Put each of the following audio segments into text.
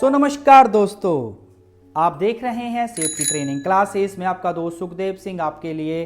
नमस्कार दोस्तों, आप देख रहे हैं सेफ्टी ट्रेनिंग क्लासेस में आपका दोस्त सुखदेव सिंह आपके लिए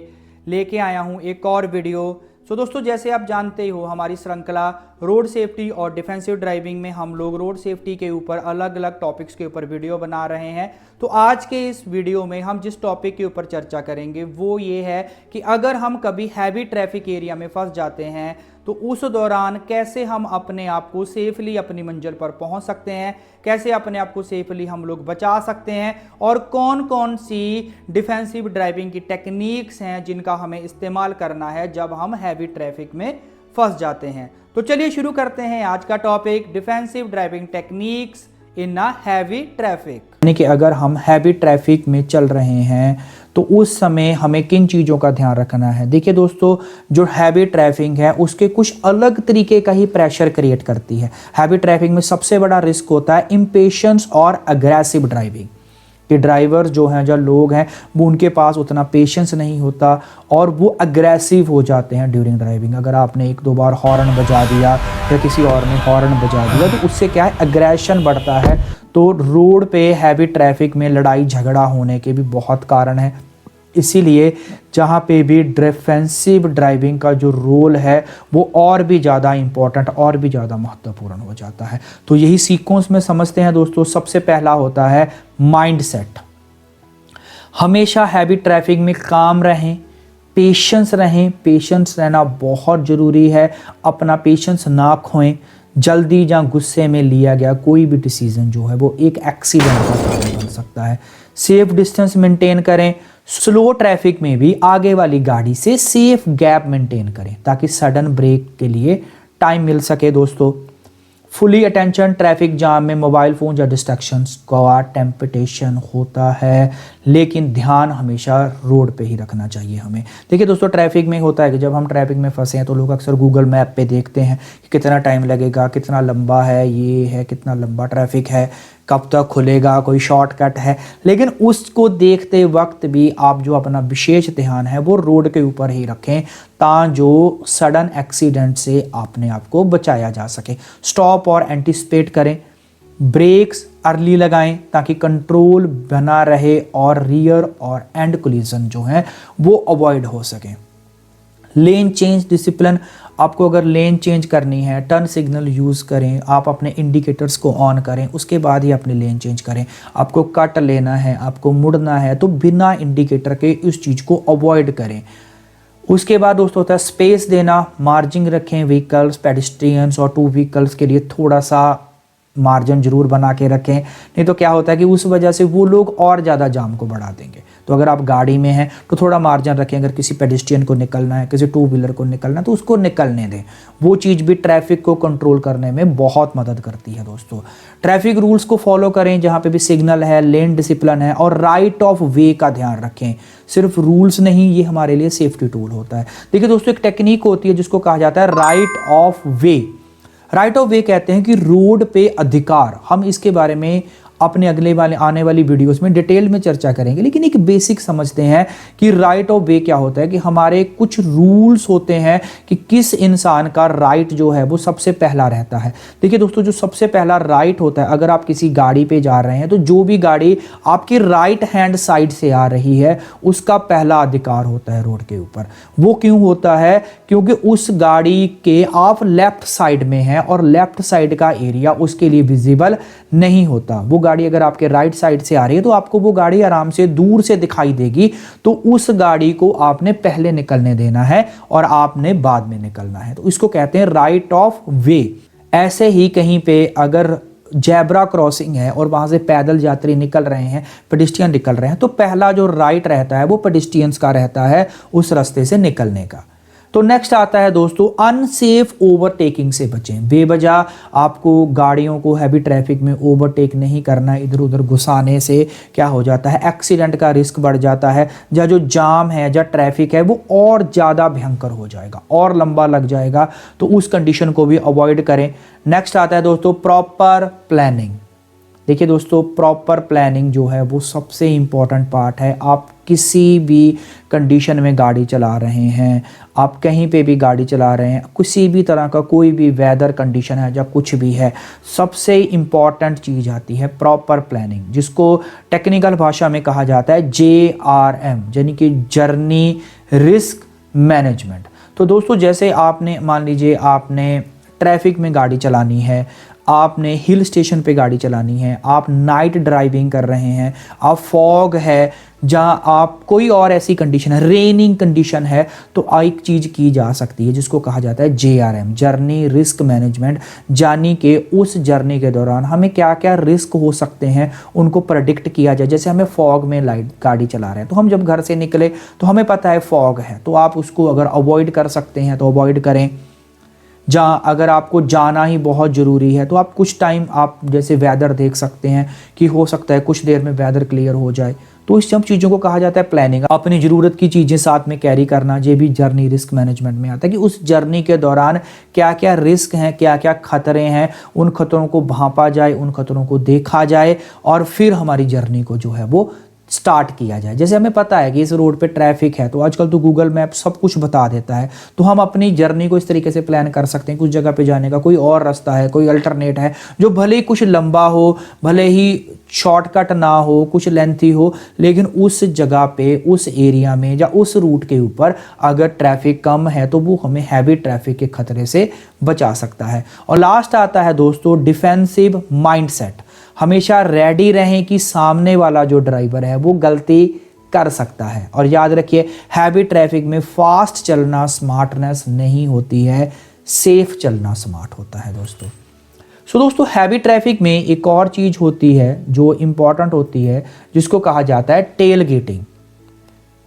लेके आया हूं एक और वीडियो। दोस्तों, जैसे आप जानते हो हमारी श्रृंखला रोड सेफ्टी और डिफेंसिव ड्राइविंग में हम लोग रोड सेफ्टी के ऊपर अलग अलग टॉपिक्स के ऊपर वीडियो बना रहे हैं। तो आज के इस वीडियो में हम जिस टॉपिक के ऊपर चर्चा करेंगे वो ये है कि अगर हम कभी हैवी ट्रैफिक एरिया में फंस जाते हैं तो उस दौरान कैसे हम अपने आप को सेफली अपनी मंजिल पर पहुंच सकते हैं, कैसे अपने आप को सेफली हम लोग बचा सकते हैं और कौन कौन सी डिफेंसिव ड्राइविंग की टेक्निक्स हैं जिनका हमें इस्तेमाल करना है जब हम हैवी ट्रैफिक में फंस जाते हैं। तो चलिए शुरू करते हैं आज का topic, defensive driving techniques in a heavy traffic. यानी कि अगर हम हैवी ट्रैफिक में चल रहे हैं तो उस समय हमें किन चीज़ों का ध्यान रखना है। देखिए दोस्तों, जो हैवी ट्रैफिक है उसके कुछ अलग तरीके का ही प्रेशर क्रिएट करती है। हैवी ट्रैफिक में सबसे बड़ा रिस्क होता है इम्पेशंस और अग्रेसिव ड्राइविंग। कि ड्राइवर जो हैं, जो लोग हैं, वो उनके पास उतना पेशेंस नहीं होता और वो अग्रेसिव हो जाते हैं ड्यूरिंग ड्राइविंग। अगर आपने एक दो बार हॉर्न बजा दिया या किसी और ने हॉर्न बजा दिया तो उससे क्या है, अग्रेशन बढ़ता है। तो रोड पे हैवी ट्रैफिक में लड़ाई झगड़ा होने के भी बहुत कारण है। इसीलिए जहाँ पे भी डिफेंसिव ड्राइविंग का जो रोल है वो और भी ज़्यादा इम्पोर्टेंट और भी ज़्यादा महत्वपूर्ण हो जाता है। तो यही सीक्वेंस में समझते हैं दोस्तों। सबसे पहला होता है माइंड सेट। हमेशा हैवी ट्रैफिक में काम रहें, पेशेंस रहें। पेशेंस रहना बहुत ज़रूरी है। अपना पेशेंस ना खोएं। जल्दी या गुस्से में लिया गया कोई भी डिसीजन जो है वो एक एक्सीडेंट का कारण बन सकता है। सेफ डिस्टेंस मेंटेन करें। स्लो ट्रैफिक में भी आगे वाली गाड़ी से सेफ गैप मेंटेन करें ताकि सडन ब्रेक के लिए टाइम मिल सके दोस्तों। Fully attention. ट्रैफिक जाम में मोबाइल फ़ोन या डिस्ट्रैक्शंस का टेम्पटेशन होता है, लेकिन ध्यान हमेशा रोड पे ही रखना चाहिए हमें। देखिए दोस्तों, ट्रैफिक में होता है कि जब हम ट्रैफिक में फंसे हैं तो लोग अक्सर गूगल मैप पे देखते हैं कि कितना टाइम लगेगा, कितना लंबा है, ये है कितना लंबा ट्रैफिक है, कब तक खुलेगा, कोई शॉर्टकट है। लेकिन उसको देखते वक्त भी आप जो अपना विशेष ध्यान है वो रोड के ऊपर ही रखें ताकि जो सडन एक्सीडेंट से अपने आप को बचाया जा सके। स्टॉप और एंटीसिपेट करें। ब्रेक्स अर्ली लगाएं ताकि कंट्रोल बना रहे और रियर और एंड कोलिजन जो है वो अवॉइड हो सके। Lane change discipline. आपको अगर लेन चेंज करनी है, टर्न सिग्नल यूज़ करें। आप अपने इंडिकेटर्स को ऑन करें, उसके बाद ही अपनी लेन चेंज करें। आपको कट लेना है, आपको मुड़ना है तो बिना इंडिकेटर के इस चीज़ को अवॉइड करें। उसके बाद दोस्तों होता है स्पेस देना। मार्जिन रखें। व्हीकल्स, पेडिस्ट्रियंस और टू व्हीकल्स के लिए थोड़ा सा मार्जिन जरूर बना के रखें, नहीं तो क्या होता है कि उस वजह से वो लोग और ज़्यादा जाम को बढ़ा देंगे। तो अगर आप गाड़ी में हैं तो थोड़ा मार्जिन रखें। अगर किसी पेडिस्ट्रियन को निकलना है, किसी टू व्हीलर को निकलना है तो उसको निकलने दें। वो चीज़ भी ट्रैफिक को कंट्रोल करने में बहुत मदद करती है दोस्तों। ट्रैफिक रूल्स को फॉलो करें जहाँ पे भी सिग्नल है, लेन डिसिप्लिन है और राइट ऑफ वे का ध्यान रखें। सिर्फ रूल्स नहीं, ये हमारे लिए सेफ्टी टूल होता है। देखिए दोस्तों, एक टेक्निक होती है जिसको कहा जाता है right of way. Right of वे कहते हैं कि रोड पे अधिकार। हम इसके बारे में अपने अगले वाले आने वाली वीडियोस में डिटेल में चर्चा करेंगे, लेकिन एक बेसिक समझते हैं कि राइट ऑफ वे क्या होता है। कि हमारे कुछ रूल्स होते हैं कि किस इंसान का राइट जो है वो सबसे पहला रहता है। देखिए दोस्तों, जो सबसे पहला राइट होता है, अगर आप किसी गाड़ी पे जा रहे हैं तो जो भी गाड़ी आपकी राइट हैंड साइड से आ रही है उसका पहला अधिकार होता है रोड के ऊपर। वो क्यों होता है? क्योंकि उस गाड़ी के आप लेफ्ट साइड में हैं और लेफ्ट साइड का एरिया उसके लिए विजिबल नहीं होता। वो गाड़ी अगर आपके राइट साइड से आ रही है तो आपको वो गाड़ी आराम से दूर से दिखाई देगी, तो उस गाड़ी को आपने पहले निकलने देना है और आपने बाद में निकलना है। तो इसको कहते हैं राइट ऑफ वे। ऐसे ही कहीं पे अगर जेब्रा क्रॉसिंग है और वहां से पैदल यात्री निकल रहे हैं, पेडिस्ट्रियन निकल रहे हैं, तो पहला जो राइट रहता है वो पेडिस्ट्रियंस का रहता है उस रास्ते से निकलने का। तो नेक्स्ट आता है दोस्तों, अनसेफ ओवरटेकिंग से बचें। बेवजह आपको गाड़ियों को हैवी ट्रैफिक में ओवरटेक नहीं करना है। इधर उधर घुसाने से क्या हो जाता है, एक्सीडेंट का रिस्क बढ़ जाता है। या जो जाम है, या ट्रैफिक है, वो और ज़्यादा भयंकर हो जाएगा और लंबा लग जाएगा। तो उस कंडीशन को भी अवॉइड करें। नेक्स्ट आता है दोस्तों प्रॉपर प्लानिंग। देखिए दोस्तों, प्रॉपर प्लानिंग जो है वो सबसे इम्पॉर्टेंट पार्ट है। आप किसी भी कंडीशन में गाड़ी चला रहे हैं, आप कहीं पे भी गाड़ी चला रहे हैं, किसी भी तरह का कोई भी वेदर कंडीशन है या कुछ भी है, सबसे इम्पॉर्टेंट चीज़ आती है प्रॉपर प्लानिंग, जिसको टेक्निकल भाषा में कहा जाता है JRM, यानी कि जर्नी रिस्क मैनेजमेंट। तो दोस्तों जैसे आपने मान लीजिए आपने ट्रैफिक में गाड़ी चलानी है, आपने हिल स्टेशन पे गाड़ी चलानी है, आप नाइट ड्राइविंग कर रहे हैं, आप फॉग है, जहाँ आप कोई और ऐसी कंडीशन है, रेनिंग कंडीशन है, तो एक चीज़ की जा सकती है जिसको कहा जाता है JRM, जर्नी रिस्क मैनेजमेंट। यानी कि उस जर्नी के दौरान हमें क्या क्या रिस्क हो सकते हैं उनको प्रेडिक्ट किया जाए। जैसे हमें फॉग में लाइट गाड़ी चला रहे हैं, तो हम जब घर से निकले तो हमें पता है फॉग है, तो आप उसको अगर अवॉइड कर सकते हैं तो अवॉइड करें। जहाँ अगर आपको जाना ही बहुत ज़रूरी है तो आप कुछ टाइम आप जैसे वेदर देख सकते हैं कि हो सकता है कुछ देर में वेदर क्लियर हो जाए, तो इस सब चीज़ों को कहा जाता है प्लानिंग। अपनी ज़रूरत की चीज़ें साथ में कैरी करना, ये भी जर्नी रिस्क मैनेजमेंट में आता है कि उस जर्नी के दौरान क्या क्या रिस्क हैं, क्या क्या खतरे हैं, उन खतरों को भांपा जाए, उन खतरों को देखा जाए और फिर हमारी जर्नी को जो है वो स्टार्ट किया जाए। जैसे हमें पता है कि इस रोड पे ट्रैफिक है, तो आजकल तो गूगल मैप सब कुछ बता देता है, तो हम अपनी जर्नी को इस तरीके से प्लान कर सकते हैं। कुछ जगह पे जाने का कोई और रास्ता है, कोई अल्टरनेट है जो भले ही कुछ लंबा हो, भले ही शॉर्टकट ना हो, कुछ लेंथी हो, लेकिन उस जगह पे, उस एरिया में या उस रूट के ऊपर अगर ट्रैफिक कम है तो वो हमें हैवी ट्रैफिक के खतरे से बचा सकता है। और लास्ट आता है दोस्तों डिफेंसिव माइंडसेट। हमेशा रेडी रहें कि सामने वाला जो ड्राइवर है वो गलती कर सकता है। और याद रखिए हैवी ट्रैफिक में फास्ट चलना स्मार्टनेस नहीं होती है, सेफ चलना स्मार्ट होता है दोस्तों। दोस्तों हैवी ट्रैफिक में एक और चीज़ होती है जो इम्पॉर्टेंट होती है, जिसको कहा जाता है टेल गेटिंग।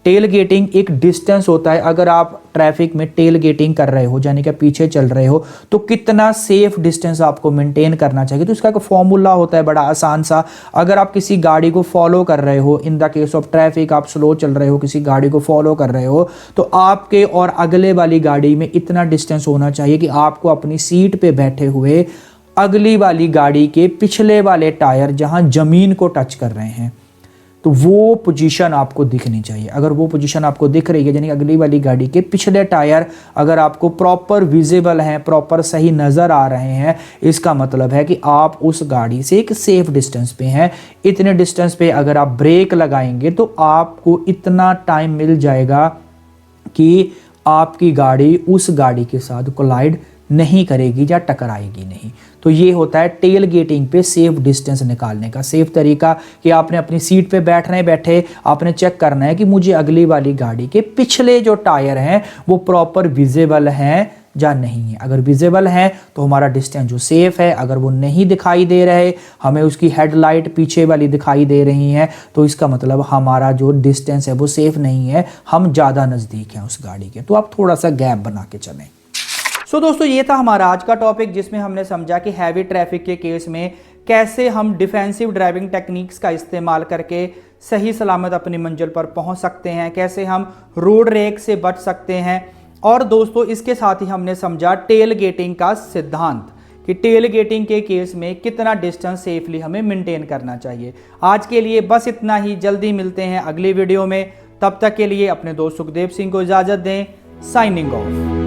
टेल गेटिंग एक डिस्टेंस होता है। अगर आप ट्रैफिक में टेल गेटिंग कर रहे हो, यानी कि पीछे चल रहे हो, तो कितना सेफ डिस्टेंस आपको मेंटेन करना चाहिए। तो इसका एक फॉर्मूला होता है बड़ा आसान सा। अगर आप किसी गाड़ी को फॉलो कर रहे हो, in the case of traffic आप स्लो चल रहे हो, किसी गाड़ी को फॉलो कर रहे हो, तो आपके और अगले वाली गाड़ी में इतना डिस्टेंस होना चाहिए कि आपको अपनी सीट पे बैठे हुए अगली वाली गाड़ी के पिछले वाले टायर जहां जमीन को टच कर रहे हैं, तो वो पोजीशन आपको दिखनी चाहिए। अगर वो पोजीशन आपको दिख रही है, यानी अगली वाली गाड़ी के पिछले टायर अगर आपको प्रॉपर विजिबल हैं, प्रॉपर सही नज़र आ रहे हैं, इसका मतलब है कि आप उस गाड़ी से एक सेफ डिस्टेंस पे हैं। इतने डिस्टेंस पे अगर आप ब्रेक लगाएंगे तो आपको इतना टाइम मिल जाएगा कि आपकी गाड़ी उस गाड़ी के साथ कोलाइड नहीं करेगी या टकराएगी नहीं। तो ये होता है टेल गेटिंग पे सेफ डिस्टेंस निकालने का सेफ तरीका, कि आपने अपनी सीट पे बैठे आपने चेक करना है कि मुझे अगली वाली गाड़ी के पिछले जो टायर हैं वो प्रॉपर विजिबल हैं या नहीं है। अगर विजिबल हैं तो हमारा डिस्टेंस जो सेफ है, अगर वो नहीं दिखाई दे रहे, हमें उसकी हेडलाइट पीछे वाली दिखाई दे रही हैं, तो इसका मतलब हमारा जो डिस्टेंस है वो सेफ नहीं है, हम ज़्यादा नज़दीक हैं उस गाड़ी के। तो आप थोड़ा सा गैप बना के चलें। दोस्तों ये था हमारा आज का टॉपिक, जिसमें हमने समझा कि हैवी ट्रैफिक के केस में कैसे हम डिफेंसिव ड्राइविंग टेक्निक्स का इस्तेमाल करके सही सलामत अपनी मंजिल पर पहुंच सकते हैं, कैसे हम रोड रेक से बच सकते हैं। और दोस्तों इसके साथ ही हमने समझा टेल गेटिंग का सिद्धांत, कि टेल गेटिंग के केस में कितना डिस्टेंस सेफली हमें मेंटेन करना चाहिए। आज के लिए बस इतना ही, जल्दी मिलते हैं अगली वीडियो में। तब तक के लिए अपने दोस्त सुखदेव सिंह को इजाज़त दें। Signing off.